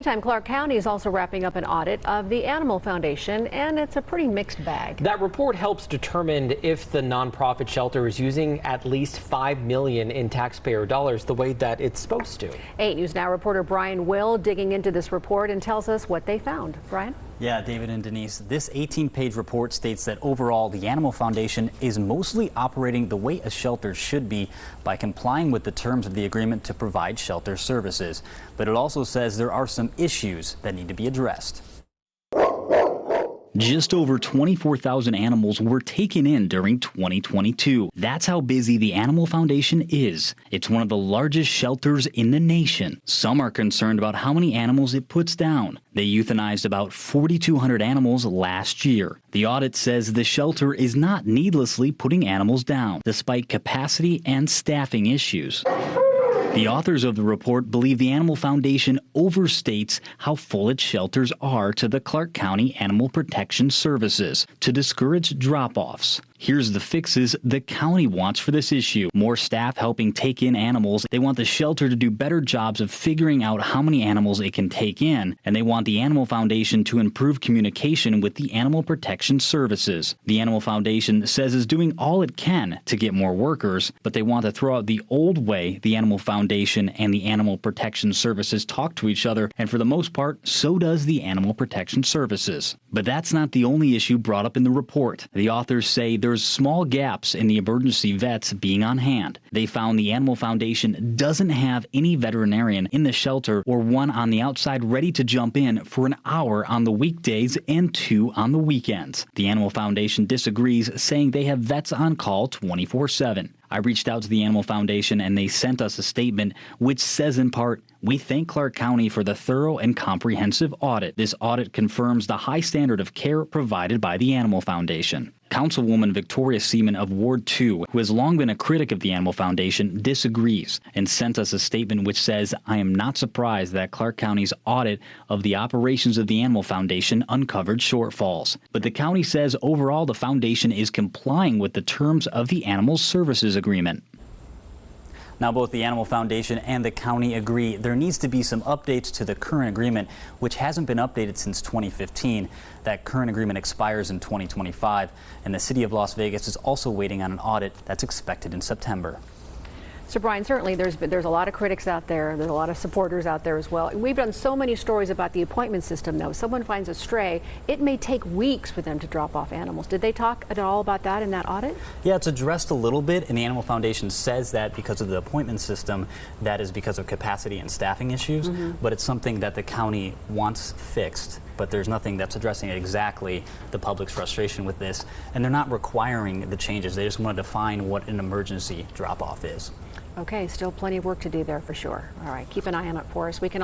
Meantime, Clark County is also wrapping up an audit of the Animal Foundation, and it's a pretty mixed bag. That report helps determine if the nonprofit shelter is using at least $5 million in taxpayer dollars the way that it's supposed to. 8 News Now reporter Brian Will digging into this report and tells us what they found. Brian? Yeah, David and Denise, this 18-page report states that overall the Animal Foundation is mostly operating the way a shelter should be by complying with the terms of the agreement to provide shelter services. But it also says there are some issues that need to be addressed. Just over 24,000 animals were taken in during 2022. That's how busy the Animal Foundation is. It's one of the largest shelters in the nation. Some are concerned about how many animals it puts down. They euthanized about 4,200 animals last year. The audit says the shelter is not needlessly putting animals down, despite capacity and staffing issues. The authors of the report believe the Animal Foundation overstates how full its shelters are to the Clark County Animal Protection Services to discourage drop-offs. Here's the fixes the county wants for this issue. More staff helping take in animals. They want the shelter to do better jobs of figuring out how many animals it can take in. And they want the Animal Foundation to improve communication with the Animal Protection Services. The Animal Foundation says is doing all it can to get more workers, but they want to throw out the old way the Animal Foundation and the Animal Protection Services talk to each other, and for the most part, so does the Animal Protection Services. But that's not the only issue brought up in the report. The authors say there's small gaps in the emergency vets being on hand. They found the Animal Foundation doesn't have any veterinarian in the shelter or one on the outside ready to jump in for an hour on the weekdays and 2 on the weekends. The Animal Foundation disagrees, saying they have vets on call 24/7. I reached out to the Animal Foundation and they sent us a statement which says in part, "We thank Clark County for the thorough and comprehensive audit. This audit confirms the high standard of care provided by the Animal Foundation." Councilwoman Victoria Seaman of Ward 2, who has long been a critic of the Animal Foundation, disagrees and sent us a statement which says, "I am not surprised that Clark County's audit of the operations of the Animal Foundation uncovered shortfalls. But the county says overall the foundation is complying with the terms of the Animal Services Agreement." Now, both the Animal Foundation and the county agree there needs to be some updates to the current agreement, which hasn't been updated since 2015. That current agreement expires in 2025, and the city of Las Vegas is also waiting on an audit that's expected in September. So, Brian, certainly there's a lot of critics out there. There's a lot of supporters out there as well. We've done so many stories about the appointment system, though. If someone finds a stray, it may take weeks for them to drop off animals. Did they talk at all about that in that audit? Yeah, it's addressed a little bit, and the Animal Foundation says that because of the appointment system, that is because of capacity and staffing issues, but it's something that the county wants fixed. But there's nothing that's addressing exactly the public's frustration with this, and they're not requiring the changes. They just want to define what an emergency drop-off is. Okay, still plenty of work to do there for sure. All right, keep an eye on it for us. We can